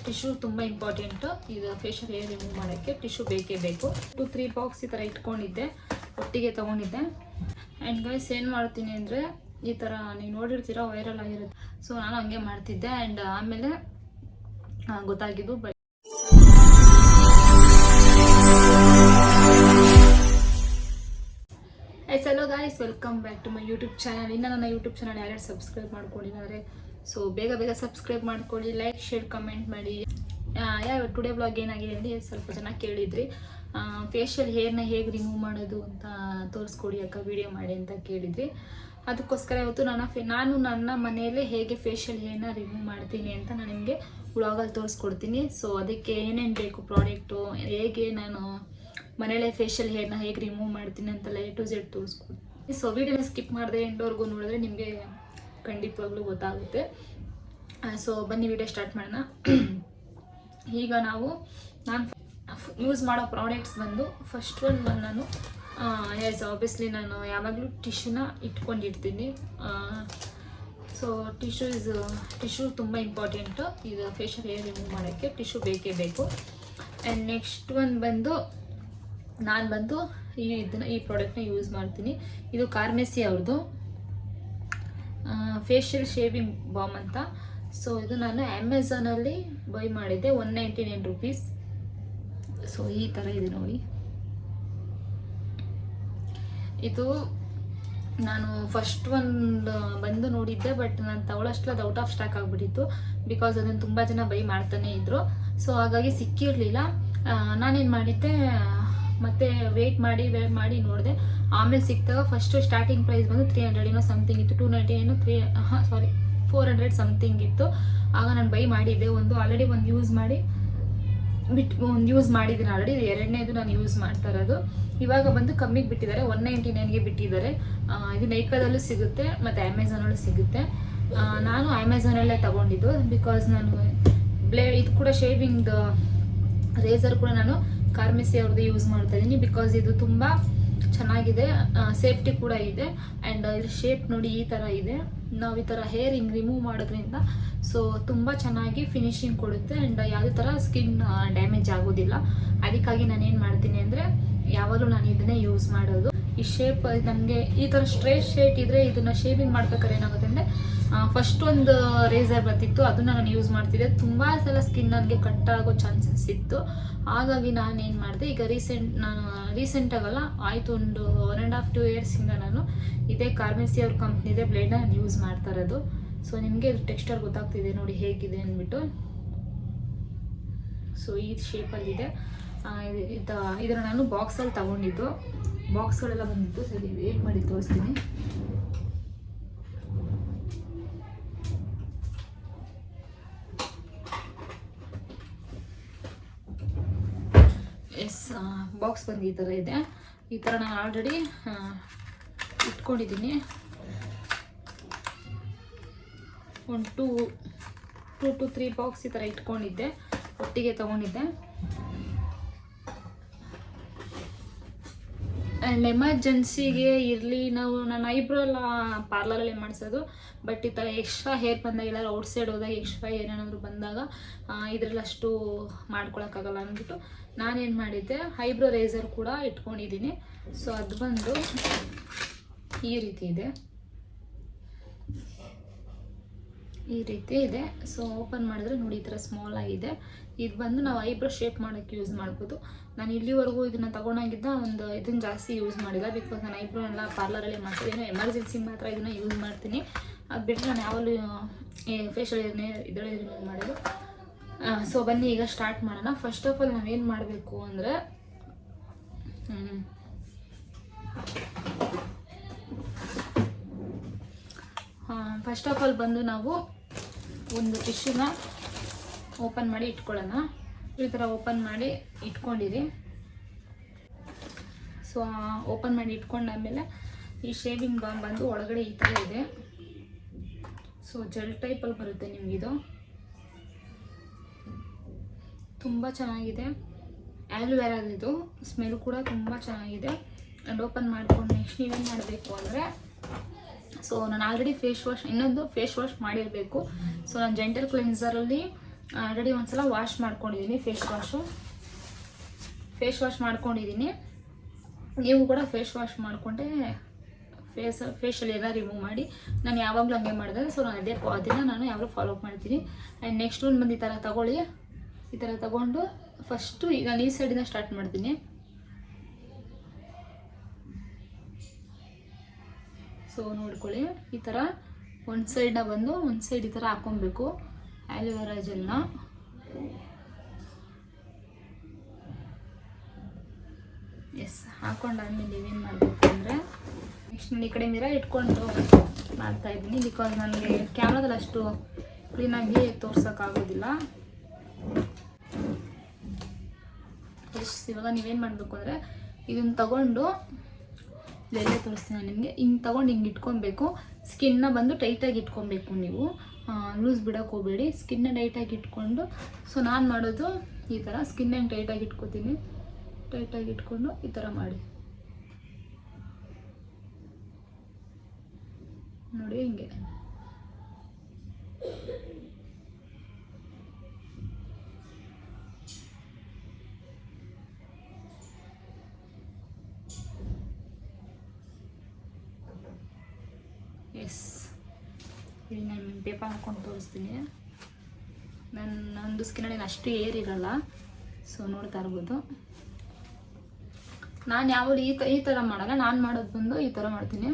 Tissue ತುಂಬ important. ಇದು facial hair remove ಮಾಡೋಕ್ಕೆ ಟಿಶ್ಯೂ ಬೇಕೇ ಬೇಕು. 2-3 ಬಾಕ್ಸ್ ಈ ಥರ ಇಟ್ಕೊಂಡಿದ್ದೆ, ಒಟ್ಟಿಗೆ ತೊಗೊಂಡಿದ್ದೆ. ಆ್ಯಂಡ್ ಗೈಸ್ ಏನು ಮಾಡ್ತೀನಿ ಅಂದರೆ, ಈ ಥರ ನೀವು ನೋಡಿರ್ತೀರ ವೈರಲ್ ಆಗಿರುತ್ತೆ. ಸೊ ನಾನು ಹಂಗೆ ಮಾಡ್ತಿದ್ದೆ. ಆ್ಯಂಡ್ ಆಮೇಲೆ ಗೊತ್ತಾಗಿದ್ದು. But hello guys, welcome back to my YouTube channel. ಇನ್ನು ನನ್ನ ಯೂಟ್ಯೂಬ್ ಚಾನಲ್ ಯಾರ್ಯಾರು ಸಬ್ಸ್ಕ್ರೈಬ್ ಮಾಡ್ಕೊಂಡಿದ್ದಾರೆ, ಸೊ ಬೇಗ ಸಬ್ಸ್ಕ್ರೈಬ್ ಮಾಡ್ಕೊಳ್ಳಿ, ಲೈಕ್ ಶೇರ್ ಕಮೆಂಟ್ ಮಾಡಿ. ಟುಡೇ ಬ್ಲಾಗ್ ಏನಾಗಿದೆ ಅಂದರೆ, ಸ್ವಲ್ಪ ಜನ ಕೇಳಿದ್ರಿ ಫೇಶಿಯಲ್ ಹೇರ್ನ ಹೇಗೆ ರಿಮೂವ್ ಮಾಡೋದು ಅಂತ ತೋರಿಸ್ಕೊಡಿ ಅಕ್ಕ, ವಿಡಿಯೋ ಮಾಡಿ ಅಂತ ಕೇಳಿದ್ರಿ. ಅದಕ್ಕೋಸ್ಕರ ಇವತ್ತು ನಾನು ನನ್ನ ಮನೆಯಲ್ಲೇ ಹೇಗೆ ಫೇಶಿಯಲ್ ಹೇರ್ನ ರಿಮೂವ್ ಮಾಡ್ತೀನಿ ಅಂತ ನಾನು ನಿಮಗೆ ವ್ಲಾಗಲ್ಲಿ ತೋರಿಸ್ಕೊಡ್ತೀನಿ. ಸೊ ಅದಕ್ಕೆ ಏನೇನು ಬೇಕು ಪ್ರಾಡಕ್ಟು, ಹೇಗೆ ನಾನು ಮನೇಲೆ ಫೇಶಿಯಲ್ ಹೇರ್ನ ಹೇಗೆ ರಿಮೂವ್ ಮಾಡ್ತೀನಿ ಅಂತೆಲ್ಲ A to Z ತೋರಿಸ್ಕೊಡ್ತೀನಿ. ಸೊ ವಿಡಿಯೋನ ಸ್ಕಿಪ್ ಮಾಡಿದೆ ಎಂಡವರೆಗೂ ನೋಡಿದ್ರೆ ನಿಮಗೆ ಖಂಡಿತವಾಗ್ಲೂ ಗೊತ್ತಾಗುತ್ತೆ. ಸೊ ಬನ್ನಿ ವಿಡಿಯೋ ಸ್ಟಾರ್ಟ್ ಮಾಡೋಣ. ಈಗ ನಾನು ಯೂಸ್ ಮಾಡೋ ಪ್ರಾಡಕ್ಟ್ಸ್ ಬಂದು ಫಸ್ಟ್ ಒನ್ ನಾನು ಆಬ್ವಿಯಸ್ಲಿ ನಾನು ಯಾವಾಗಲೂ ಟಿಶ್ಯೂನ ಇಟ್ಕೊಂಡಿರ್ತೀನಿ. ಸೊ ಟಿಶ್ಯೂ ತುಂಬ ಇಂಪಾರ್ಟೆಂಟು. ಇದು ಫೇಶಿಯಲ್ ಹೇರ್ ರಿಮೂವ್ ಮಾಡೋಕ್ಕೆ ಟಿಶ್ಯೂ ಬೇಕೇ ಬೇಕು. ಆ್ಯಂಡ್ ನೆಕ್ಸ್ಟ್ ಒನ್ ಬಂದು ನಾನು ಈ ಪ್ರಾಡಕ್ಟ್ನ ಯೂಸ್ ಮಾಡ್ತೀನಿ. ಇದು ಕಾರ್ಮೆಸಿ ಅವ್ರದ್ದು ಫೇಶಿಯಲ್ ಶೇವಿಂಗ್ ಬಾಮ್ ಅಂತ. ಸೊ ಇದು ನಾನು ಅಮೆಝಾನಲ್ಲಿ ಬೈ ಮಾಡಿದ್ದೆ, 199 ರೂಪೀಸ್. ಸೊ ಈ ಥರ ಇದೆ ನೋಡಿ. ಇದು ನಾನು ಫಸ್ಟ್ ಒಂದು ಬಂದು ನೋಡಿದ್ದೆ, ಬಟ್ ನಾನು ತಗೊಳ್ಳೋಷ್ಟು ಅದು ಔಟ್ ಆಫ್ ಸ್ಟಾಕ್ ಆಗಿಬಿಟ್ಟಿತ್ತು. ಬಿಕಾಸ್ ಅದನ್ನು ತುಂಬ ಜನ ಬೈ ಮಾಡ್ತಾನೆ ಇದ್ರು. ಸೊ ಹಾಗಾಗಿ ಸಿಕ್ಕಿರಲಿಲ್ಲ. ನಾನೇನು ಮಾಡಿದ್ದೆ, ಮತ್ತೆ ವೇಟ್ ಮಾಡಿ ನೋಡಿದೆ. ಆಮೇಲೆ ಸಿಕ್ತಾಗ ಫಸ್ಟು ಸ್ಟಾರ್ಟಿಂಗ್ ಪ್ರೈಸ್ ಬಂದು 300 ಸಮಥಿಂಗ್ ಇತ್ತು, 299 400 ಸಮಥಿಂಗ್ ಇತ್ತು. ಆಗ ನಾನು ಬೈ ಮಾಡಿದ್ದೆ. ಆಲ್ರೆಡಿ ಒಂದು ಯೂಸ್ ಮಾಡಿದ್ದೀನಿ ಆಲ್ರೆಡಿ. ಇದು ಎರಡನೇದು ನಾನು ಯೂಸ್ ಮಾಡ್ತಾ ಇರೋದು. ಇವಾಗ ಬಂದು ಕಮ್ಮಿಗೆ ಬಿಟ್ಟಿದ್ದಾರೆ, 199ಗೆ ಬಿಟ್ಟಿದ್ದಾರೆ. ಇದು ನೈಕಾದಲ್ಲೂ ಸಿಗುತ್ತೆ ಮತ್ತು ಅಮೆಝಾನಲ್ಲೂ ಸಿಗುತ್ತೆ. ನಾನು ಅಮೆಝಾನಲ್ಲೇ ತಗೊಂಡಿದ್ದು. ಬಿಕಾಸ್ ನಾನು ಇದು ಕೂಡ ಶೇವಿಂಗ್ ರೇಸರ್ ಕೂಡ ನಾನು ಕಾರ್ಮೆಸಿ ಅವ್ರದ್ದು ಯೂಸ್ ಮಾಡ್ತಾ ಇದ್ದೀನಿ. ಬಿಕಾಸ್ ಇದು ತುಂಬ ಚೆನ್ನಾಗಿದೆ, ಸೇಫ್ಟಿ ಕೂಡ ಇದೆ. ಆ್ಯಂಡ್ ಇದ್ರ ಶೇಪ್ ನೋಡಿ ಈ ಥರ ಇದೆ. ನಾವು ಈ ಥರ ಹೇರ್ ಹಿಂಗೆ ರಿಮೂವ್ ಮಾಡೋದ್ರಿಂದ ಸೊ ತುಂಬ ಚೆನ್ನಾಗಿ ಫಿನಿಶಿಂಗ್ ಕೊಡುತ್ತೆ. ಆ್ಯಂಡ್ ಯಾವುದೇ ಥರ ಸ್ಕಿನ್ ಡ್ಯಾಮೇಜ್ ಆಗೋದಿಲ್ಲ. ಅದಕ್ಕಾಗಿ ನಾನೇನು ಮಾಡ್ತೀನಿ ಅಂದರೆ, ಯಾವಾಗಲೂ ನಾನು ಇದನ್ನೇ ಯೂಸ್ ಮಾಡೋದು. ಈ ಶೇಪ್ ನಮಗೆ ಈ ಥರ ಸ್ಟ್ರೇಟ್ ಶೇಪ್ ಇದ್ದರೆ ಇದನ್ನು ಶೇವಿಂಗ್ ಮಾಡ್ಬೇಕಾದ್ರೆ ಏನಾಗುತ್ತೆ ಅಂದರೆ, ಫಸ್ಟ್ ಒಂದು ರೇಸರ್ ಬರ್ತಿತ್ತು, ಅದನ್ನು ನಾನು ಯೂಸ್ ಮಾಡ್ತಿದ್ದೆ. ತುಂಬ ಸಲ ಸ್ಕಿನ್ ನನಗೆ ಕಟ್ ಆಗೋ ಚಾನ್ಸಸ್ ಇತ್ತು. ಹಾಗಾಗಿ ನಾನು ಏನು ಮಾಡಿದೆ, ಈಗ ರೀಸೆಂಟಾಗಲ್ಲ ಆಯಿತು, ಒಂದು 1.5-2 ಇಯರ್ಸಿಂದ ನಾನು ಇದೇ ಕಾರ್ಮೆಸಿ ಅವ್ರ ಕಂಪ್ನಿದೆ ಬ್ಲೇಡ್ನ ನಾನು ಯೂಸ್ ಮಾಡ್ತಾ ಇರೋದು. ಸೊ ನಿಮಗೆ ಟೆಕ್ಸ್ಚರ್ ಗೊತ್ತಾಗ್ತಿದೆ ನೋಡಿ ಹೇಗಿದೆ ಅಂದ್ಬಿಟ್ಟು. ಸೊ ಈ ಶೇಪಲ್ಲಿದೆ. ಇದನ್ನು ನಾನು ಬಾಕ್ಸಲ್ಲಿ ತಗೊಂಡಿದ್ದು. ಬಾಕ್ಸ್ಗಳೆಲ್ಲ ಬಂದಿತ್ತು. ಸರಿ ವೇಟ್ ಮಾಡಿ ತೋರಿಸ್ತೀನಿ. ಬಾಕ್ಸ್ ಬಂದು ಈ ಥರ ಇದೆ. ಈ ಥರ ನಾನು ಆಲ್ರೆಡಿ ಇಟ್ಕೊಂಡಿದ್ದೀನಿ. ಒಂದು 2 to 3 ಬಾಕ್ಸ್ ಈ ಥರ ಇಟ್ಕೊಂಡಿದ್ದೆ, ಒಟ್ಟಿಗೆ ತೊಗೊಂಡಿದ್ದೆ. ಆ್ಯಂಡ್ ಎಮರ್ಜೆನ್ಸಿಗೆ ಇರಲಿ, ನಾನು ಐಬ್ರೋ ಎಲ್ಲ ಪಾರ್ಲರಲ್ಲೇ ಮಾಡಿಸೋದು. ಬಟ್ ಈ ಥರ ಎಕ್ಸ್ಟ್ರಾ ಹೇರ್ ಬಂದಾಗ, ಎಲ್ಲರೂ ಔಟ್ಸೈಡ್ ಹೋದಾಗ ಎಕ್ಸ್ಟ್ರಾ ಏನೇನಾದರೂ ಬಂದಾಗ ಇದರಲ್ಲಿ ಅಷ್ಟು ಮಾಡ್ಕೊಳಕ್ಕಾಗಲ್ಲ ಅಂದ್ಬಿಟ್ಟು ನಾನೇನು ಮಾಡಿದ್ದೆ, ಐಬ್ರೋ ರೇಸರ್ ಕೂಡ ಇಟ್ಕೊಂಡಿದ್ದೀನಿ. ಸೊ ಅದು ಬಂದು ಈ ರೀತಿ ಇದೆ. ಸೊ ಓಪನ್ ಮಾಡಿದ್ರೆ ನೋಡಿ ಈ ಥರ ಸ್ಮಾಲ್ ಆಗಿದೆ. ಇದು ಬಂದು ನಾವು ಐಬ್ರೋ ಶೇಪ್ ಮಾಡೋಕ್ಕೆ ಯೂಸ್ ಮಾಡ್ಬೋದು. ನಾನು ಇಲ್ಲಿವರೆಗೂ ಇದನ್ನು ತಗೊಂಡಾಗಿದ್ದ ಇದನ್ನು ಜಾಸ್ತಿ ಯೂಸ್ ಮಾಡಿಲ್ಲ. ಬಿಕಾಸ್ ನಾನು ಐಬ್ರೋ ಎಲ್ಲ ಪಾರ್ಲರಲ್ಲೇ ಮಾಡ್ತೀನಿ. ಎಮರ್ಜೆನ್ಸಿ ಮಾತ್ರ ಇದನ್ನು ಯೂಸ್ ಮಾಡ್ತೀನಿ. ಅದು ಬಿಟ್ಟರೆ ನಾನು ಯಾವಾಗಲೂ ಫೇಶಿಯಲ್ ಇದರಲ್ಲಿ ರಿಮೂವ್ ಮಾಡೋದು. ಸೊ ಬನ್ನಿ ಈಗ ಸ್ಟಾರ್ಟ್ ಮಾಡೋಣ. ಫಸ್ಟ್ ಆಫ್ ಆಲ್ ನಾವೇನು ಮಾಡಬೇಕು ಅಂದರೆ, ಫಸ್ಟ್ ಆಫ್ ಆಲ್ ಬಂದು ನಾವು ಒಂದು ಟಿಶ್ಯೂನ ಓಪನ್ ಮಾಡಿ ಇಟ್ಕೊಳ್ಳೋಣ. ಈ ಥರ ಓಪನ್ ಮಾಡಿ ಇಟ್ಕೊಂಡಿರಿ. ಸೊ ಓಪನ್ ಮಾಡಿ ಇಟ್ಕೊಂಡಾದ್ಮೇಲೆ ಈ ಶೇವಿಂಗ್ ಬಾಮ್ ಬಂದು ಒಳಗಡೆ ಈ ಥರ ಇದೆ. ಸೊ ಜೆಲ್ ಟೈಪಲ್ಲಿ ಬರುತ್ತೆ ನಿಮಗಿದು. ತುಂಬ ಚೆನ್ನಾಗಿದೆ. ಆ್ಯಲೋವೆರಾದಿದು ಸ್ಮೆಲ್ ಕೂಡ ತುಂಬ ಚೆನ್ನಾಗಿದೆ. ಆ್ಯಂಡ್ ಓಪನ್ ಮಾಡ್ಕೊಂಡು ನೆಕ್ಸ್ಟ್ ನೀವೇನು ಮಾಡಬೇಕು ಅಂದರೆ, ಸೊ ನಾನು ಆಲ್ರೆಡಿ ಇನ್ನೊಂದು ಫೇಸ್ ವಾಶ್ ಮಾಡಿರಬೇಕು. ಸೊ ನಾನು ಜೆಂಟಲ್ ಕ್ಲೆನ್ಸರಲ್ಲಿ ಆಲ್ರೆಡಿ ಒಂದ್ಸಲ ವಾಶ್ ಮಾಡ್ಕೊಂಡಿದ್ದೀನಿ, ಫೇಸ್ ವಾಶ್ ಮಾಡ್ಕೊಂಡಿದ್ದೀನಿ. ನೀವು ಕೂಡ ಫೇಸ್ ವಾಶ್ ಮಾಡಿಕೊಂಡೆ ಫೇಶಲ್ಲಿ ಎಲ್ಲ ರಿಮೂವ್ ಮಾಡಿ. ನಾನು ಯಾವಾಗಲೂ ಹಂಗೆ ಮಾಡಿದೆ, ಸೊ ನಾನು ಅದನ್ನು ನಾನು ಯಾವಾಗಲೂ ಫಾಲೋ ಅಪ್ ಮಾಡ್ತೀನಿ. ಆ್ಯಂಡ್ ನೆಕ್ಸ್ಟ್ ಒಂದು ಬಂದು ಈ ಥರ ತಗೊಳ್ಳಿ. ಈ ಥರ ತಗೊಂಡು ಫಸ್ಟು ನಾನು ಈ ಸೈಡಿಂದ ಸ್ಟಾರ್ಟ್ ಮಾಡ್ತೀನಿ. ಸೊ ನೋಡ್ಕೊಳ್ಳಿ, ಈ ಥರ ಒಂದು ಸೈಡ್ನ ಬಂದು ಒಂದು ಸೈಡ್ ಈ ಥರ ಹಾಕ್ಕೊಬೇಕು ಆ್ಯಲೋವೆರಾ ಜೆಲ್ನ. ಎಸ್, ಹಾಕೊಂಡಾದ್ಮೇಲೆ ನೀವೇನು ಮಾಡಬೇಕು ಅಂದರೆ ನೆಕ್ಸ್ಟ್ ನಾನು ಈ ಕಡೆ ಮಿರರ್ ಇಟ್ಕೊಂಡು ಮಾಡ್ತಾಯಿದ್ದೀನಿ, ಬಿಕಾಸ್ ನನಗೆ ಕ್ಯಾಮ್ರಾದಲ್ಲಿ ಅಷ್ಟು ಕ್ಲೀನಾಗಿ ತೋರ್ಸೋಕ್ಕಾಗೋದಿಲ್ಲ. ಇವಾಗ ನೀವೇನು ಮಾಡಬೇಕು ಅಂದರೆ ಇದನ್ನು ತಗೊಂಡು ಇಲ್ಲೆಲ್ಲೇ ತೋರಿಸ್ತೀನಿ ನಾನು ನಿಮಗೆ. ಹಿಂಗೆ ತಗೊಂಡು ಹಿಂಗೆ ಇಟ್ಕೊಬೇಕು. ಸ್ಕಿನ್ನ ಬಂದು ಟೈಟಾಗಿ ಇಟ್ಕೊಬೇಕು, ನೀವು ಲೂಸ್ ಬಿಡೋಕೆ ಹೋಗಬೇಡಿ. ಸ್ಕಿನ್ನ ಟೈಟಾಗಿ ಇಟ್ಕೊಂಡು, ಸೊ ನಾನು ಮಾಡೋದು ಈ ಥರ ಸ್ಕಿನ್ನ ಹೆಂಗೆ ಟೈಟಾಗಿ ಇಟ್ಕೊತೀನಿ, ಟೈಟಾಗಿ ಇಟ್ಕೊಂಡು ಈ ಥರ ಮಾಡಿ ನೋಡಿ, ಹಿಂಗೆ. ಎಸ್, ಇಲ್ಲಿ ನಾನು ಪೇಪರ್ ಹಾಕ್ಕೊಂಡು ತೋರಿಸ್ತೀನಿ. ನಂದು ಸ್ಕಿನ್ ಅಷ್ಟು ಏರಿರಲ್ಲ, ಸೊ ನೋಡ್ತಾ ಇರ್ಬೋದು. ನಾನು ಯಾವುದು ಈ ಥರ ಮಾಡಲ್ಲ, ನಾನು ಮಾಡೋದು ಬಂದು ಈ ಥರ ಮಾಡ್ತೀನಿ.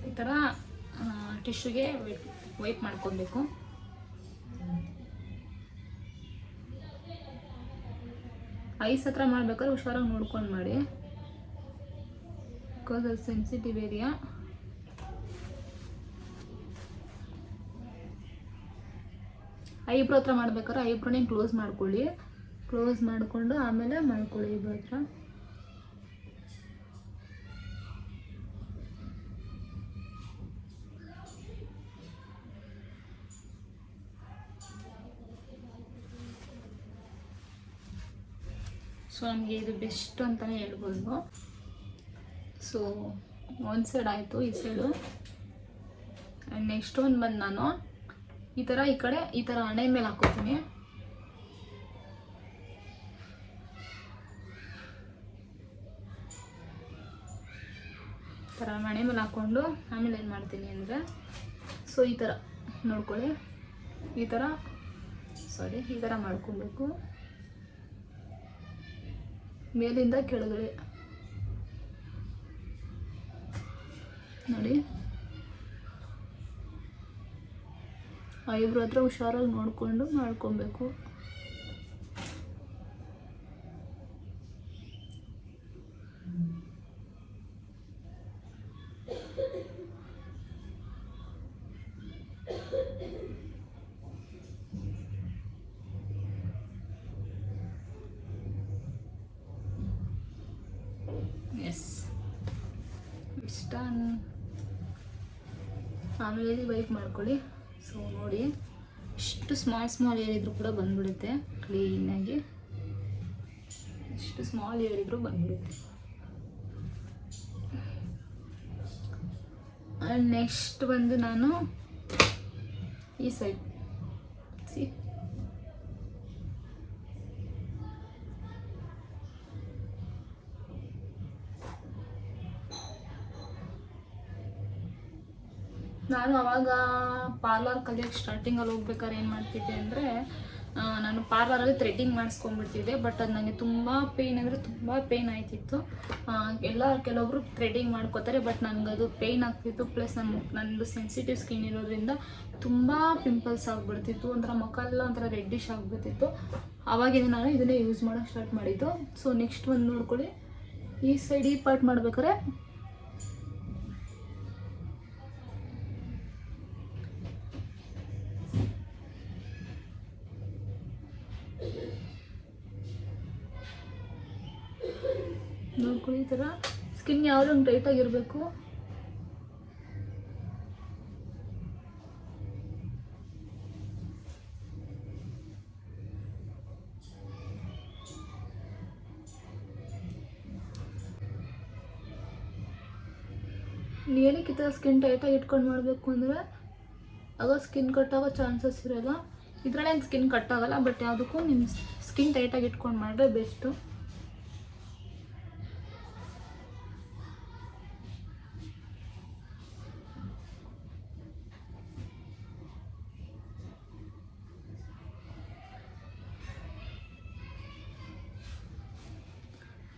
ಈ ಥರ ಟಿಶ್ಯೂಗೆ ವೈಪ್ ಮಾಡ್ಕೊಬೇಕು. ಐಸ್ ಹತ್ರ ಮಾಡ್ಬೇಕಾದ್ರೆ ಹುಷಾರಾಗಿ ನೋಡ್ಕೊಂಡು ಮಾಡಿ, ಬಿಕಾಸ್ ಅದು ಸೆನ್ಸಿಟಿವ್ ಏರಿಯಾ. ಐಬ್ರೋ ಹತ್ರ ಮಾಡ್ಬೇಕಾದ್ರೆ ಐಬ್ರೋನೇ ಕ್ಲೋಸ್ ಮಾಡ್ಕೊಳ್ಳಿ, ಕ್ಲೋಸ್ ಮಾಡಿಕೊಂಡು ಆಮೇಲೆ ಮಾಡ್ಕೊಳ್ಳಿ ಐಬ್ರೋ ಹತ್ರ. ಸೊ ನಮಗೆ ಇದು ಬೆಸ್ಟ್ ಅಂತಲೇ ಹೇಳ್ಬೋದು. ಸೊ ಒಂದು ಸೈಡ್ ಆಯಿತು, ಈ ಸೈಡು. ಆ್ಯಂಡ್ ನೆಕ್ಸ್ಟ್ ಒಂದು ಬಂದು ನಾನು ಈ ಥರ ಈ ಕಡೆ ಈ ಥರ ಹಣೆ ಮೇಲೆ ಹಾಕೋತೀನಿ. ಈ ಥರ ಹಣೆ ಮೇಲೆ ಹಾಕ್ಕೊಂಡು ಆಮೇಲೆ ಏನು ಮಾಡ್ತೀನಿ ಅಂದರೆ, ಸೊ ಈ ಥರ ನೋಡ್ಕೊಳ್ಳಿ, ಈ ಥರ ಮಾಡ್ಕೊಬೇಕು ಮೇಲಿಂದ ಕೆಳಗಡೆ ನೋಡಿ. ಐಬ್ರೋ ಹತ್ರ ಹುಷಾರಾಗಿ ನೋಡಿಕೊಂಡು ಮಾಡ್ಕೊಬೇಕು. Yes, it's done. ಆಮೇಲೆ ವೈಪ್ ಮಾಡ್ಕೊಳ್ಳಿ. ಸೊ ನೋಡಿ, ಇಷ್ಟು ಸ್ಮಾಲ್ ಏರಿದ್ರು ಕೂಡ ಬಂದ್ಬಿಡುತ್ತೆ ಕ್ಲೀನಾಗಿ, ಇಷ್ಟು ಸ್ಮಾಲ್ ಏರಿದ್ರು ಬಂದ್ಬಿಡುತ್ತೆ. ಆ್ಯಂಡ್ ನೆಕ್ಸ್ಟ್ ಬಂದು ನಾನು ಈ ಸೈಡ್ ಸಿ ನಾನು ಅವಾಗ ಪಾರ್ಲರ್ ಕಲಿಯೋಕ್ಕೆ ಸ್ಟಾರ್ಟಿಂಗಲ್ಲಿ ಹೋಗ್ಬೇಕಾದ್ರೆ ಏನು ಮಾಡ್ತಿದ್ದೆ ಅಂದರೆ, ನಾನು ಪಾರ್ಲರಲ್ಲಿ ಥ್ರೆಡ್ಡಿಂಗ್ ಮಾಡಿಸ್ಕೊಂಡ್ಬಿಡ್ತಿದ್ದೆ. ಬಟ್ ಅದು ನನಗೆ ತುಂಬ ಪೇಯ್ನ್ ಅಂದರೆ ತುಂಬ ಪೇಯ್ನ್ ಆಯ್ತಿತ್ತು. ಕೆಲವೊಬ್ರು ಥ್ರೆಡ್ಡಿಂಗ್ ಮಾಡ್ಕೋತಾರೆ, ಬಟ್ ನನಗದು ಪೇಯ್ನ್ ಆಗ್ತಿತ್ತು. ಪ್ಲಸ್ ನಂದು ಸೆನ್ಸಿಟಿವ್ ಸ್ಕಿನ್ ಇರೋದ್ರಿಂದ ತುಂಬ ಪಿಂಪಲ್ಸ್ ಆಗಿಬಿಡ್ತಿತ್ತು, ಒಂಥರ ಮುಖ ಎಲ್ಲ ಒಂಥರ ರೆಡ್ಡಿಶ್ ಆಗಿಬಿಡ್ತಿತ್ತು. ಆವಾಗಿಂದ ನಾನು ಇದನ್ನೇ ಯೂಸ್ ಮಾಡೋಕ್ಕೆ ಸ್ಟಾರ್ಟ್ ಮಾಡಿದ್ದು. ಸೊ ನೆಕ್ಸ್ಟ್ ಒಂದು ನೋಡ್ಕೊಳ್ಳಿ, ಈ ಸೈಡ್ ಈ ಪಾರ್ಟ್ ಮಾಡ್ಬೇಕಾದ್ರೆ ನೋಡ್ಕೊಳ್ಳಿ, ಈ ಥರ ಸ್ಕಿನ್ ಯಾವುದು ಟೈಟಾಗಿರಬೇಕು. ಏನಕ್ಕೆ ಈ ಥರ ಸ್ಕಿನ್ ಟೈಟಾಗಿ ಇಟ್ಕೊಂಡು ಮಾಡಬೇಕು ಅಂದರೆ ಆಗ ಸ್ಕಿನ್ ಕಟ್ ಆಗೋ ಚಾನ್ಸಸ್ ಇರೋಲ್ಲ. ಇದರಲ್ಲೇನು ಸ್ಕಿನ್ ಕಟ್ ಆಗೋಲ್ಲ, ಬಟ್ ಯಾವುದಕ್ಕೂ ನಿಮ್ಮ ಸ್ಕಿನ್ ಟೈಟಾಗಿ ಇಟ್ಕೊಂಡು ಮಾಡಿದ್ರೆ ಬೆಸ್ಟು.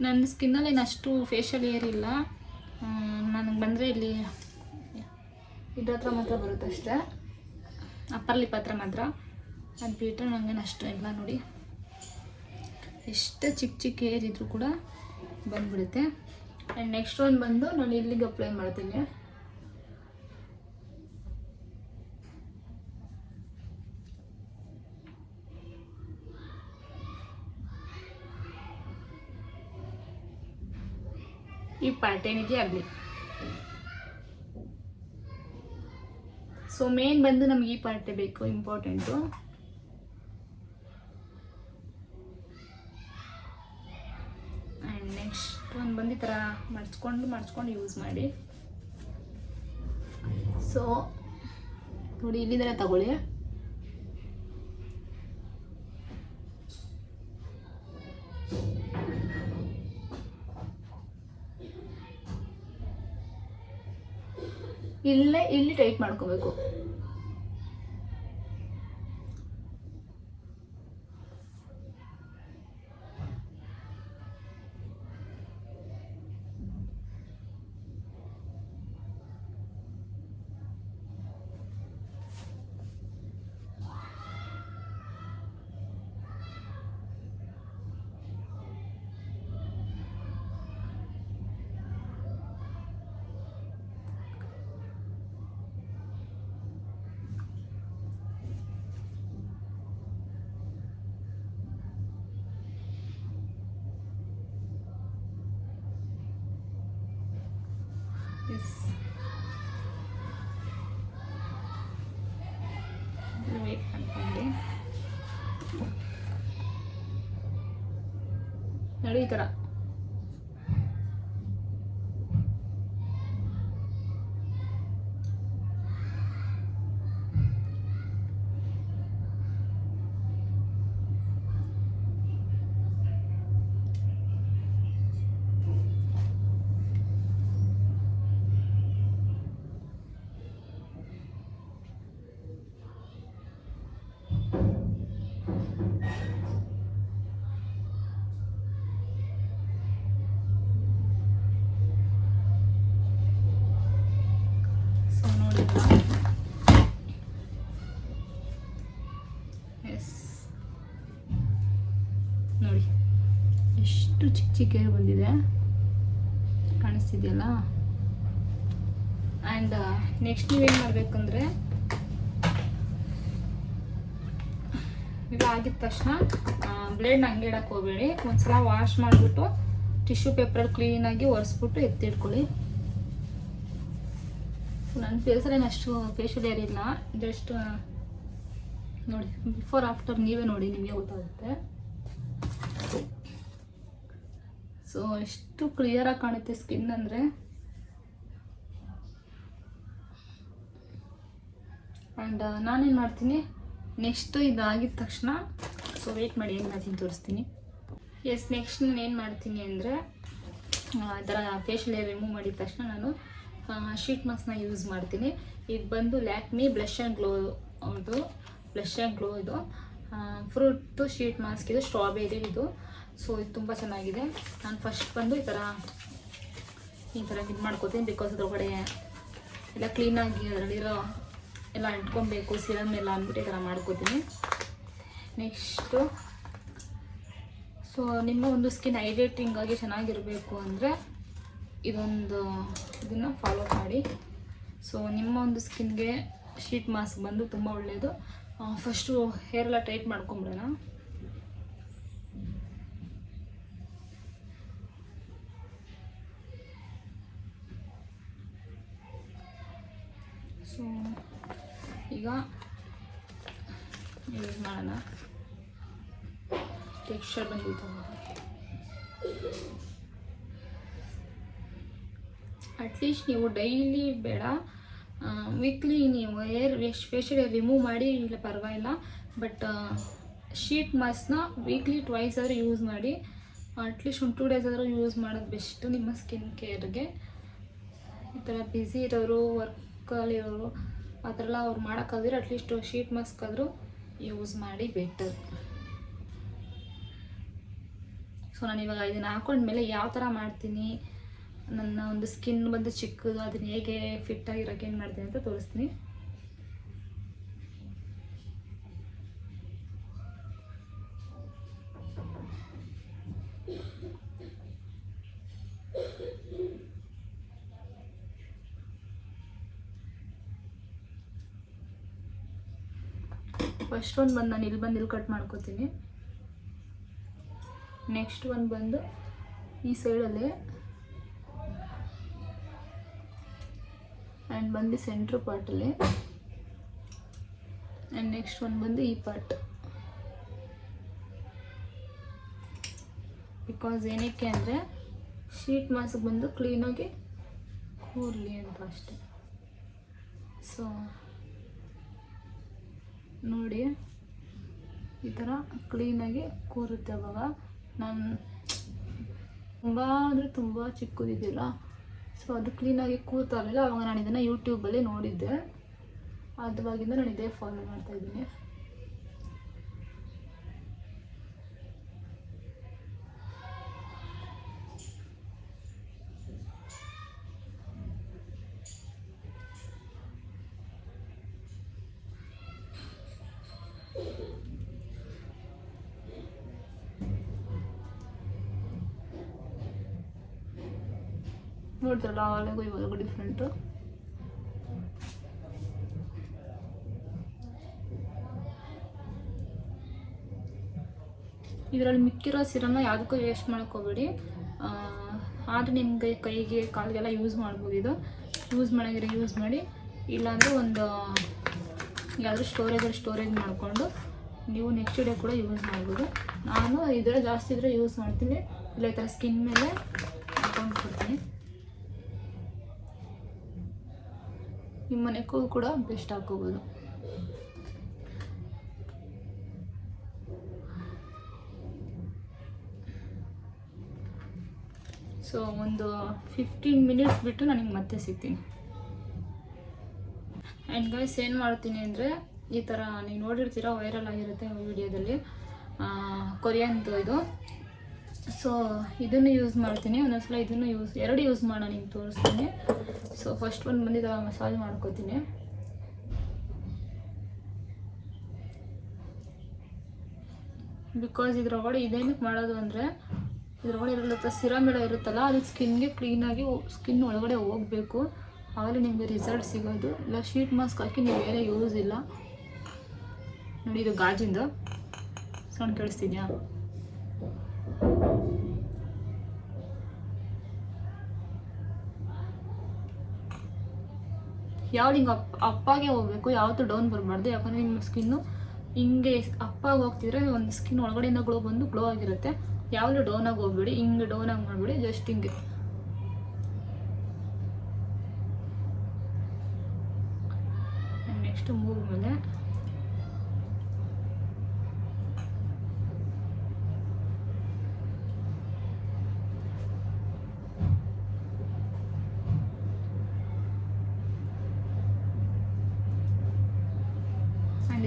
ನನ್ನ ಸ್ಕಿನ್ನಲ್ಲಿ ಏನು ಅಷ್ಟು ಫೇಶಿಯಲ್ ಏರ್ ಇಲ್ಲ. ನನಗೆ ಬಂದರೆ ಇಲ್ಲಿ ಇದ್ರ ಹತ್ರ ಮಾತ್ರ ಬರುತ್ತೆ ಅಷ್ಟೇ, ಅಪ್ಪರ್ ಲಿಪ್ ಹತ್ರ ಮಾತ್ರ. ಅದು ಬಿಟ್ಟರೆ ನನಗೇನು ಅಷ್ಟು ಇಲ್ಲ. ನೋಡಿ ಎಷ್ಟೇ ಚಿಕ್ಕ ಚಿಕ್ಕ ಏರ್ ಇದ್ರೂ ಕೂಡ ಬಂದ್ಬಿಡುತ್ತೆ. ಆ್ಯಂಡ್ ನೆಕ್ಸ್ಟ್ ಒಂದು ಬಂದು ನಾನು ಇಲ್ಲಿಗೆ ಅಪ್ಲೈ ಮಾಡ್ತೀನಿ. ಈ ಪಾರ್ಟ್ ಏನಿದೆ ಆಗಲಿ. ಸೊ ಮೇನ್ ಬಂದು ನಮ್ಗೆ ಈ ಪಾರ್ಟೇ ಬೇಕು, ಇಂಪಾರ್ಟೆಂಟು. ಆ್ಯಂಡ್ ನೆಕ್ಸ್ಟ್ ಒಂದು ಬಂದು ಈ ಥರ ಮಡ್ಚ್ಕೊಂಡು ಯೂಸ್ ಮಾಡಿ. ಸೊ ನೋಡಿ ಇಲ್ಲಿಂದಲೇ ತಗೊಳ್ಳಿ. ಇಲ್ಲಿ ಟೈಟ್ ಮಾಡ್ಕೋಬೇಕು. ವೇಟ್ ಮಾಡ್ಕೊಂಡು ನೋಡಿ ಈ ಥರ. ನೋಡಿ ಎಷ್ಟು ಚಿಕ್ಕ ಚಿಕ್ಕ ಏರ್ ಬಂದಿದೆ, ಕಾಣಿಸ್ತಿದೆಯಲ್ಲ. ಆ್ಯಂಡ್ ನೆಕ್ಸ್ಟ್ ನೀವೇನು ಮಾಡಬೇಕಂದ್ರೆ ಇಲ್ಲ ಆಗಿದ ತಕ್ಷಣ ಬ್ಲೇಡ್ನ ಹಂಗೆ ಇಡಕ್ಕೆ ಹೋಗಬೇಡಿ. ಒಂದ್ಸಲ ವಾಶ್ ಮಾಡಿಬಿಟ್ಟು ಟಿಶ್ಯೂ ಪೇಪರ್ ಕ್ಲೀನಾಗಿ ಒರೆಸ್ಬಿಟ್ಟು ಎತ್ತಿಟ್ಕೊಳ್ಳಿ. ನನ್ನ ಫೇಸಲ್ಲೇನು ಅಷ್ಟು ಫೇಶಿಯಲ್ ಏರ್ ಇಲ್ಲ, ಜಸ್ಟ್ ನೋಡಿ ಬಿಫೋರ್ ಆಫ್ಟರ್ ನೀವೇ ನೋಡಿ, ನಿಮಗೆ ಗೊತ್ತಾಗುತ್ತೆ. ಸೊ ಎಷ್ಟು ಕ್ಲಿಯರಾಗಿ ಕಾಣುತ್ತೆ ಸ್ಕಿನ್ ಅಂದರೆ. ಆ್ಯಂಡ್ ನಾನೇನು ಮಾಡ್ತೀನಿ ನೆಕ್ಸ್ಟ್ ಇದಾಗಿದ ತಕ್ಷಣ, ಸೊ ವೆಯ್ಟ್ ಮಾಡಿ ಏನು ಮಾಡ್ತೀನಿ ತೋರಿಸ್ತೀನಿ. ಎಸ್, ನೆಕ್ಸ್ಟ್ ನಾನು ಏನು ಮಾಡ್ತೀನಿ ಅಂದರೆ ಈ ಥರ ಫೇಶಿಯಲ್ ಏರ್ ರಿಮೂವ್ ಮಾಡಿದ ತಕ್ಷಣ ನಾನು ಶೀಟ್ ಮಾಸ್ಕ್ನ ಯೂಸ್ ಮಾಡ್ತೀನಿ. ಇದು ಬಂದು ಲ್ಯಾಕ್ಮಿ ಬ್ಲಷ್ ಆ್ಯಂಡ್ ಗ್ಲೋ, ಹೌದು ಬ್ಲಷ್ ಆ್ಯಂಡ್ ಗ್ಲೋ ಇದು ಫ್ರೂಟ್ ಶೀಟ್ ಮಾಸ್ಕ್, ಇದು ಸ್ಟ್ರಾಬೆರಿ ಇದು. ಸೊ ಇದು ತುಂಬ ಚೆನ್ನಾಗಿದೆ. ನಾನು ಫಸ್ಟ್ ಬಂದು ಈ ಥರ ಇದು ಮಾಡ್ಕೋತೀನಿ, ಬಿಕಾಸ್ ಅದ್ರೊಳಗಡೆ ಎಲ್ಲ ಕ್ಲೀನಾಗಿ ಅದರಲ್ಲಿರೋ ಎಲ್ಲ ಅಂಟ್ಕೊಬೇಕು ಸಿರಮ್ ಎಲ್ಲ ಅಂದ್ಬಿಟ್ಟು ಈ ಥರ ಮಾಡ್ಕೋತೀನಿ. ನೆಕ್ಸ್ಟು ಸೊ ನಿಮ್ಮ ಒಂದು ಸ್ಕಿನ್ ಹೈಡ್ರೇಟಿಂಗ್ ಆಗಿ ಚೆನ್ನಾಗಿರಬೇಕು ಅಂದರೆ ಇದನ್ನು ಫಾಲೋ ಮಾಡಿ. ಸೊ ನಿಮ್ಮ ಒಂದು ಸ್ಕಿನ್ಗೆ ಶೀಟ್ ಮಾಸ್ಕ್ ಬಂದು ತುಂಬ ಒಳ್ಳೆಯದು. ಫಸ್ಟು ಹೇರೆಲ್ಲ ಟೈಟ್ ಮಾಡ್ಕೊಂಬಿಡೋಣ. ಸೊ ಈಗ ಯೂಸ್ ಮಾಡೋಣ. ಟೆಕ್ಸ್ಚರ್ ಬಂದಿತ್ತು. ಅಟ್ಲೀಸ್ಟ್ ನೀವು ಡೈಲಿ ಬೇಡ, ವೀಕ್ಲಿ ನೀವು ಫೇಶಿಯಲ್ ರಿಮೂವ್ ಮಾಡಿ ಇಲ್ಲ ಪರವಾಗಿಲ್ಲ, ಬಟ್ ಶೀಟ್ ಮಾಸ್ಕ್ನ ವೀಕ್ಲಿ ಟ್ವೈಸ್ ಆದರೂ ಯೂಸ್ ಮಾಡಿ. ಅಟ್ಲೀಸ್ಟ್ ಒಂದು 2 ಡೇಸ್ ಆದರೂ ಯೂಸ್ ಮಾಡೋದು ಬೆಸ್ಟು ನಿಮ್ಮ ಸ್ಕಿನ್ ಕೇರ್ಗೆ. ಈ ಥರ ಬ್ಯುಸಿ ಇರೋರು, ವರ್ಕಲ್ಲಿರೋರು ಆ ಥರ ಎಲ್ಲ ಅವ್ರು ಮಾಡೋಕ್ಕಾದ್ರೆ ಅಟ್ಲೀಸ್ಟ್ ಶೀಟ್ ಮಾಸ್ಕ್ ಆದರೂ ಯೂಸ್ ಮಾಡಿ ಬೆಟರ್. ಸೊ ನಾನು ಇವಾಗ ಇದನ್ನು ಹಾಕೊಂಡ್ಮೇಲೆ ಯಾವ ಥರ ಮಾಡ್ತೀನಿ, ನನ್ನ ಒಂದು ಸ್ಕಿನ್ ಬಂದು ಚಿಕ್ಕದು, ಅದನ್ನ ಹೇಗೆ ಫಿಟ್ಟಾಗಿರೋಕೆ ಏನು ಮಾಡ್ತೀನಿ ಅಂತ ತೋರಿಸ್ತೀನಿ. ಫಸ್ಟ್ ಒಂದು ಬಂದು ನಾನು ಇಲ್ಲಿ ಕಟ್ ಮಾಡ್ಕೋತೀನಿ. ನೆಕ್ಸ್ಟ್ ಒಂದು ಬಂದು ಈ ಸೈಡಲ್ಲಿ ಆ್ಯಂಡ್ ಬಂದು ಸೆಂಟ್ರ್ ಪಾರ್ಟಲ್ಲಿ, ಆ್ಯಂಡ್ ನೆಕ್ಸ್ಟ್ ಒಂದು ಬಂದು ಈ ಪಾರ್ಟ್. ಬಿಕಾಸ್ ಏನಕ್ಕೆ ಅಂದರೆ ಶೀಟ್ ಮಾಸ್ಕ್ ಬಂದು ಕ್ಲೀನಾಗಿ ಕೂರಲಿ ಅಂತ ಅಷ್ಟೆ. ಸೊ ನೋಡಿ ಈ ಥರ ಕ್ಲೀನಾಗಿ ಕೂರುತ್ತೆ. ಅವಾಗ ನಾನು ತುಂಬ ಅಂದರೆ ತುಂಬ ಚಿಕ್ಕದಿದೆಯಲ್ಲ, ಸೊ ಅದು ಕ್ಲೀನಾಗಿ ಕೂರ್ತಾ ಇರಲಿಲ್ಲ. ಅವಾಗ ನಾನು ಇದನ್ನು ಯೂಟ್ಯೂಬಲ್ಲಿ ನೋಡಿದ್ದೆ, ಅದುವಾಗಿಂದ ನಾನು ಇದೇ ಫಾಲೋ ಮಾಡ್ತಾಯಿದ್ದೀನಿ. ನೋಡ್ತಾರಲ್ಲ ಅವಾಗೂ ಇವಾಗೂ ಡಿಫ್ರೆಂಟು. ಇದರಲ್ಲಿ ಮಿಕ್ಕಿರೋ ಸಿರಮ್ನ ಯಾವುದಕ್ಕೂ ವೇಸ್ಟ್ ಮಾಡೋಕ್ಕೋಗ್ಬೇಡಿ. ಆದರೆ ನಿಮಗೆ ಕೈಗೆ ಕಾಲಿಗೆಲ್ಲ ಯೂಸ್ ಮಾಡ್ಬೋದು. ಇದು ಯೂಸ್ ಮಾಡೋಂಗಿರೋ ಯೂಸ್ ಮಾಡಿ, ಇಲ್ಲಾಂದರೆ ಒಂದು ಯಾವುದಾದ್ರೂ ಸ್ಟೋರೇಜ್ ಮಾಡಿಕೊಂಡು ನೀವು ನೆಕ್ಸ್ಟ್ ಡೇ ಕೂಡ ಯೂಸ್ ಮಾಡ್ಬೋದು. ನಾನು ಇದರ ಜಾಸ್ತಿ ಇದ್ದರೆ ಯೂಸ್ ಮಾಡ್ತೀನಿ, ಇಲ್ಲ ಈ ಥರ ಸ್ಕಿನ್ ಮೇಲೆ ಹಾಕೊಂಡು ಕೊಡ್ತೀನಿ. ನಿಮ್ಮ ನೆಕ್ಕು ಕೂಡ ಬೆಸ್ಟ್ ಹಾಕೋಬೋದು. ಸೊ ಒಂದು 15 ಮಿನಿಟ್ಸ್ ಬಿಟ್ಟು ನಾನು ನಿಮ್ಗೆ ಮತ್ತೆ ಸಿಗ್ತೀನಿ. ಆ್ಯಂಡ್ ಗೈಸ್ ಏನು ಮಾಡ್ತೀನಿ ಅಂದರೆ, ಈ ಥರ ನೀವು ನೋಡಿರ್ತೀರ ವೈರಲ್ ಆಗಿರುತ್ತೆ ವಿಡಿಯೋದಲ್ಲಿ, ಕೊರಿಯನ್ದು ಇದು. ಸೊ ಇದನ್ನು ಯೂಸ್ ಮಾಡ್ತೀನಿ, ಒಂದೊಂದ್ಸಲ ಇದನ್ನು ಎರಡು ಯೂಸ್ ಮಾಡೋಣ ನಿಮ್ಗೆ ತೋರಿಸ್ತೀನಿ. ಸೊ ಫಸ್ಟ್ ಒಂದು ಬಂದು ಇವಾಗ ಮಸಾಜ್ ಮಾಡ್ಕೋತೀನಿ. ಬಿಕಾಸ್ ಇದ್ರೊಳಗಡೆ ಇದೇನಕ್ಕೆ ಮಾಡೋದು ಅಂದರೆ, ಇದ್ರೊಳಗಡೆ ಇರಲ್ಲ ಸಿರಮ್ ಎಲ್ಲ ಇರುತ್ತಲ್ಲ, ಅದು ಸ್ಕಿನ್ಗೆ ಕ್ಲೀನಾಗಿ ಸ್ಕಿನ್ ಒಳಗಡೆ ಹೋಗಬೇಕು, ಆವಾಗ ನಿಮಗೆ ರಿಸಲ್ಟ್ ಸಿಗೋದು. ಇಲ್ಲ ಶೀಟ್ ಮಾಸ್ಕ್ ಹಾಕಿ ನೀವು ಬೇರೆ ಯೂಸ್ ಇಲ್ಲ. ನೋಡಿ ಇದು ಗಾಜಿಂದು ಸೌಂಡ್ ಕೇಳಿಸ್ತಿದ್ಯಾ? ಯಾವ್ದು ಹಿಂಗೆ ಅಪ್ಪಾಗೆ ಹೋಗ್ಬೇಕು, ಯಾವತ್ತೂ ಡೌನ್ ಬರಬಾರ್ದು. ಯಾಕಂದರೆ ನಿಮ್ಮ ಸ್ಕಿನ್ನು ಹಿಂಗೆ ಅಪ್ಪಾಗಿ ಹೋಗ್ತಿದ್ರೆ ಒಂದು ಸ್ಕಿನ್ ಒಳಗಡೆಯಿಂದ ಗ್ಲೋ ಆಗಿರುತ್ತೆ. ಯಾವಾಗಲೂ ಡೌನ್ ಆಗಿ ಹೋಗ್ಬೇಡಿ, ಹಿಂಗೆ ಡೌನ್ ಆಗಿ ಮಾಡಬೇಡಿ, ಜಸ್ಟ್ ಹಿಂಗೆ. ನೆಕ್ಸ್ಟ್ ಮೂವ್ ಮೇಲೆ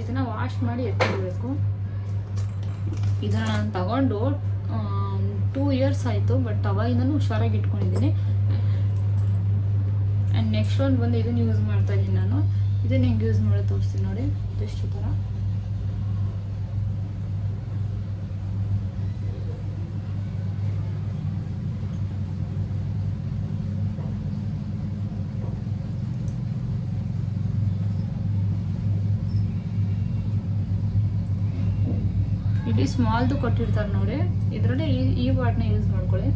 ಇದನ್ನು ವಾಶ್ ಮಾಡಿ ಎತ್ತಿಡಬೇಕು. ಇದನ್ನು ನಾನು ತಗೊಂಡು 2 ಇಯರ್ಸ್ ಆಯಿತು, ಬಟ್ ಅವಾಗಿಂದನೂ ಹುಷಾರಾಗಿ ಇಟ್ಕೊಂಡಿದ್ದೀನಿ. ಆ್ಯಂಡ್ ನೆಕ್ಸ್ಟ್ ಒಂದು ಬಂದು ಇದನ್ನು ಯೂಸ್ ಮಾಡ್ತಾಯಿದ್ದೀನಿ ನಾನು. ಇದನ್ನು ಹೆಂಗೆ ಯೂಸ್ ಮಾಡೋದು ತೋರಿಸ್ತೀನಿ ನೋಡಿ, ಎಷ್ಟು ಥರ. ಇಡೀ ಸ್ಮಾಲ್ದು ಕೊಟ್ಟಿರ್ತಾರೆ ನೋಡಿ, ಇದರಲ್ಲೇ ಈ ಬಾಟ್ನ ಯೂಸ್ ಮಾಡ್ಕೊಳ್ಳಿ.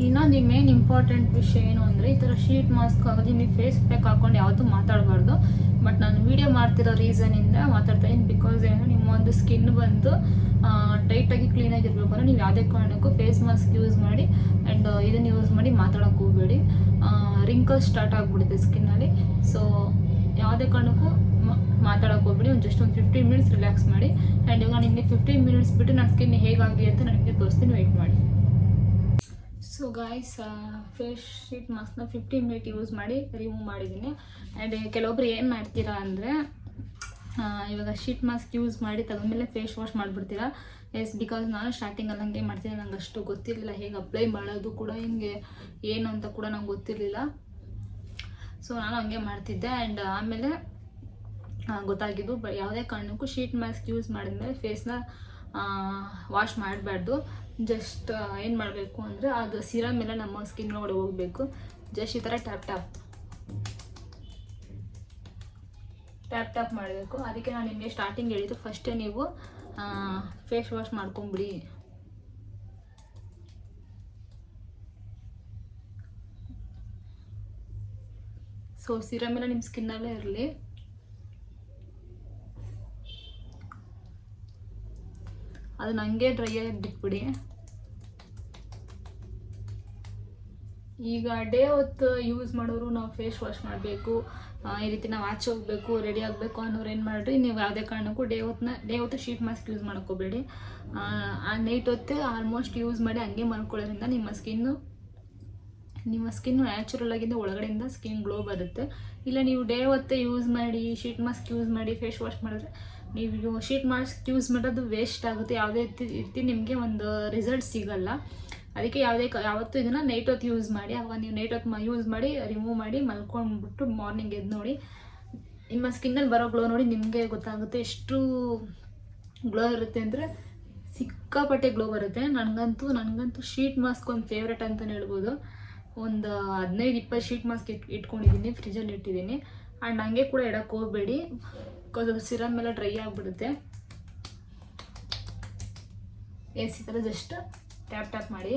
ಇನ್ನೊಂದು ಮೇನ್ ಇಂಪಾರ್ಟೆಂಟ್ ವಿಷಯ ಏನು ಅಂದರೆ ಈ ಥರ ಶೀಟ್ ಮಾಸ್ಕ್ ಆಗೋದು ನೀವು ಫೇಸ್ ಪ್ಯಾಕ್ ಹಾಕೊಂಡು ಯಾವತ್ತೂ ಮಾತಾಡಬಾರ್ದು. ಬಟ್ ನಾನು ವೀಡಿಯೋ ಮಾಡ್ತಿರೋ ರೀಸನಿಂದ ಮಾತಾಡ್ತಾ ಇದ್ದೀನಿ. ಬಿಕಾಸ್ ಏನು ನಿಮ್ಮ ಒಂದು ಸ್ಕಿನ್ ಬಂದು ಟೈಟಾಗಿ ಕ್ಲೀನಾಗಿರ್ಬೇಕು ಅಂದರೆ ನೀವು ಯಾವುದೇ ಕಾರಣಕ್ಕೂ ಫೇಸ್ ಮಾಸ್ಕ್ ಯೂಸ್ ಮಾಡಿ ಆ್ಯಂಡ್ ಇದನ್ನು ಯೂಸ್ ಮಾಡಿ ಮಾತಾಡೋಕ್ಕೆ ಹೋಗಬೇಡಿ. ರಿಂಕಲ್ಸ್ ಸ್ಟಾರ್ಟ್ ಆಗಿಬಿಡುತ್ತೆ ಸ್ಕಿನ್ನಲ್ಲಿ. ಸೊ ಯಾವುದೇ ಕಾರಣಕ್ಕೂ ಮಾತಾಡೋಕೆ ಹೋಗ್ಬೇಡಿ. ಜಸ್ಟ್ ಒಂದು 15 ಮಿನಿಟ್ಸ್ ರಿಲ್ಯಾಕ್ಸ್ ಮಾಡಿ. ಆ್ಯಂಡ್ ಇವಾಗ ನಿಮಗೆ 15 ಮಿನಿಟ್ಸ್ ಬಿಟ್ಟು ನನ್ನ ಸ್ಕಿನ್ ಹೇಗಾಗಿದೆ ಅಂತ ನನಗೆ ತೋರಿಸ್ತೀನಿ, ವೆಯ್ಟ್ ಮಾಡಿ. ಸೊ ಗಾಯ್ಸ್, ಫೇಸ್ ಶೀಟ್ ಮಾಸ್ಕ್ನ 15 ಮಿನಿಟ್ ಯೂಸ್ ಮಾಡಿ ರಿಮೂವ್ ಮಾಡಿದ್ದೀನಿ. ಆ್ಯಂಡ್ ಕೆಲವೊಬ್ರು ಏನು ಮಾಡ್ತೀರಾ ಅಂದರೆ ಇವಾಗ ಶೀಟ್ ಮಾಸ್ಕ್ ಯೂಸ್ ಮಾಡಿ ತಗೊಂಡ್ಮೇಲೆ ಫೇಸ್ ವಾಶ್ ಮಾಡಿಬಿಡ್ತೀರಾ. ಎಸ್, ಬಿಕಾಸ್ ನಾನು ಸ್ಟಾರ್ಟಿಂಗಲ್ಲಿ ಹಂಗೆ ಮಾಡ್ತೀನಿ. ನಂಗೆ ಅಷ್ಟು ಗೊತ್ತಿರಲಿಲ್ಲ ಹೇಗೆ ಅಪ್ಲೈ ಮಾಡೋದು ಕೂಡ, ಹಿಂಗೆ ಏನು ಅಂತ ಕೂಡ ನಂಗೆ ಗೊತ್ತಿರಲಿಲ್ಲ. ಸೊ ನಾನು ಹಂಗೆ ಮಾಡ್ತಿದ್ದೆ. ಆ್ಯಂಡ್ ಆಮೇಲೆ ಗೊತ್ತಾಗಿದ್ದು ಯಾವುದೇ ಕಾರಣಕ್ಕೂ ಶೀಟ್ ಮಾಸ್ಕ್ ಯೂಸ್ ಮಾಡಿದ್ಮೇಲೆ ಫೇಸ್ನ ವಾಶ್ ಮಾಡಬಾರ್ದು. ಜಸ್ಟ್ ಏನು ಮಾಡಬೇಕು ಅಂದರೆ ಅದು ಸಿರಮ್ ಎಲ್ಲ ನಮ್ಮ ಸ್ಕಿನ್ ಒಳಗಡೆ ಹೋಗಬೇಕು. ಜಸ್ಟ್ ಈ ಥರ ಟ್ಯಾಪ್ ಮಾಡಬೇಕು. ಅದಕ್ಕೆ ನಾನು ನಿಮಗೆ ಸ್ಟಾರ್ಟಿಂಗ್ ಹೇಳಿದ್ದು, ಫಸ್ಟೇ ನೀವು ಫೇಸ್ ವಾಶ್ ಮಾಡ್ಕೊಂಬಿಡಿ. ಸೊ ಸಿರಮ್ ಎಲ್ಲ ನಿಮ್ಮ ಸ್ಕಿನ್ನಲ್ಲೇ ಇರಲಿ. ಅದು ನನಗೆ ಡ್ರೈ ಆಗಿ ಬಿಟ್ಬಿಡಿ. ಈಗ ಡೇ ಹೊತ್ತು ಯೂಸ್ ಮಾಡೋರು ನಾವು ಫೇಸ್ ವಾಶ್ ಮಾಡಬೇಕು, ಈ ರೀತಿ ನಾವು ಆಚೆ ಹೋಗಬೇಕು, ರೆಡಿ ಆಗಬೇಕು ಅನ್ನೋರು ಏನು ಮಾಡಿರಿ, ನೀವು ಯಾವುದೇ ಕಾರಣಕ್ಕೂ ಡೇ ಹೊತ್ತು ಶೀಟ್ ಮಾಸ್ಕ್ ಯೂಸ್ ಮಾಡ್ಕೋಬೇಡಿ. ಆ ನೈಟ್ ಹೊತ್ತೆ ಆಲ್ಮೋಸ್ಟ್ ಯೂಸ್ ಮಾಡಿ ಹಂಗೆ ಮಾಡ್ಕೊಳ್ಳೋದ್ರಿಂದ ನಿಮ್ಮ ಸ್ಕಿನ್ನು ನ್ಯಾಚುರಲ್ ಆಗಿಂದ ಒಳಗಡೆಯಿಂದ ಸ್ಕಿನ್ ಗ್ಲೋ ಬರುತ್ತೆ. ಇಲ್ಲ ನೀವು ಡೇ ಹೊತ್ತೆ ಯೂಸ್ ಮಾಡಿ ಶೀಟ್ ಮಾಸ್ಕ್ ಯೂಸ್ ಮಾಡಿ ಫೇಸ್ ವಾಶ್ ಮಾಡಿದ್ರೆ ನೀವು ಶೀಟ್ ಮಾಸ್ಕ್ ಯೂಸ್ ಮಾಡೋದು ವೇಸ್ಟ್ ಆಗುತ್ತೆ. ಯಾವುದೇ ರೀತಿ ನಿಮಗೆ ಒಂದು ರಿಸಲ್ಟ್ ಸಿಗಲ್ಲ. ಅದಕ್ಕೆ ಯಾವತ್ತೂ ಇದನ್ನು ನೈಟ್ ಹೊತ್ತು ಯೂಸ್ ಮಾಡಿ. ಅವಾಗ ನೀವು ನೈಟ್ ಹೊತ್ತು ಯೂಸ್ ಮಾಡಿ ರಿಮೂವ್ ಮಾಡಿ ಮಲ್ಕೊಂಡ್ಬಿಟ್ಟು ಮಾರ್ನಿಂಗ್ ಎದ್ದು ನೋಡಿ ನಿಮ್ಮ ಸ್ಕಿನ್ನಲ್ಲಿ ಬರೋ ಗ್ಲೋ ನೋಡಿ ನಿಮಗೆ ಗೊತ್ತಾಗುತ್ತೆ ಎಷ್ಟು ಗ್ಲೋ ಇರುತ್ತೆ ಅಂದರೆ ಸಿಕ್ಕಾಪಟ್ಟೆ ಗ್ಲೋ ಬರುತ್ತೆ. ನನಗಂತೂ ಶೀಟ್ ಮಾಸ್ಕ್ ಒಂದು ಫೇವ್ರೆಟ್ ಅಂತಲೇ ಹೇಳ್ಬೋದು. ಒಂದು 15-20 ಶೀಟ್ ಮಾಸ್ಕ್ ಇಟ್ಕೊಂಡಿದ್ದೀನಿ, ಫ್ರಿಜ್ಜಲ್ಲಿ ಇಟ್ಟಿದ್ದೀನಿ. ಆ್ಯಂಡ್ ಹಂಗೆ ಕೂಡ ಇಡೋಕ್ಕೆ ಹೋಗಬೇಡಿ, ಬಿಕಾಸ್ ಅದು ಸಿರಮ್ ಎಲ್ಲ ಡ್ರೈ ಆಗಿಬಿಡುತ್ತೆ. ಈ ಥರ ಜಸ್ಟ್ ಟ್ಯಾಪ್ ಮಾಡಿ.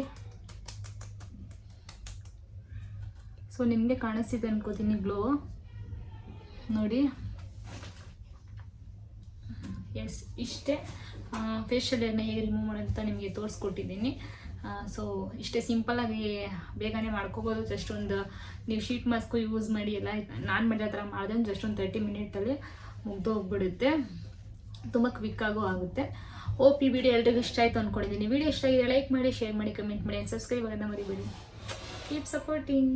ಸೊ ನಿಮಗೆ ಕಾಣಿಸ್ತಿದೆ ಅನ್ಕೋತೀನಿ ಗ್ಲೋ ನೋಡಿ. ಎಸ್, ಇಷ್ಟೇ ಫೇಶಿಯಲ್ ಏರ್ನ ಹೇಗೆ ರಿಮೂವ್ ಮಾಡೋಂತ ನಿಮಗೆ ತೋರಿಸ್ಕೊಟ್ಟಿದ್ದೀನಿ. ಸೊ ಇಷ್ಟೇ ಸಿಂಪಲ್ಲಾಗಿ ಬೇಗನೆ ಮಾಡ್ಕೋಬೋದು. ಜಸ್ಟ್ ಒಂದು ನೀವು ಶೀಟ್ ಮಾಸ್ಕು ಯೂಸ್ ಮಾಡಿ ಎಲ್ಲ ನಾನು ಮಾಡಿರೋ ಥರ ಮಾಡಿದ್ರೆ ಜಸ್ಟ್ ಒಂದು 30 ಮಿನಿಟಲ್ಲಿ ಮುಗ್ದೋಗ್ಬಿಡುತ್ತೆ. ತುಂಬ ಕ್ವಿಕ್ಕಾಗೂ ಆಗುತ್ತೆ. ಈ ವಿಡಿಯೋ ಎಲ್ರಿಗೂ ಇಷ್ಟ ಆಯಿತು ಅಂದ್ಕೊಂಡಿದ್ದೀನಿ. ವಿಡಿಯೋ ಇಷ್ಟ ಆಗಿದೆ ಲೈಕ್ ಮಾಡಿ, ಶೇರ್ ಮಾಡಿ, ಕಮೆಂಟ್ ಮಾಡಿ, ಸಬ್ಸ್ಕ್ರೈಬ್ ಆಗೋದನ್ನ ಮರಿಬೇಡಿ. Keep supporting.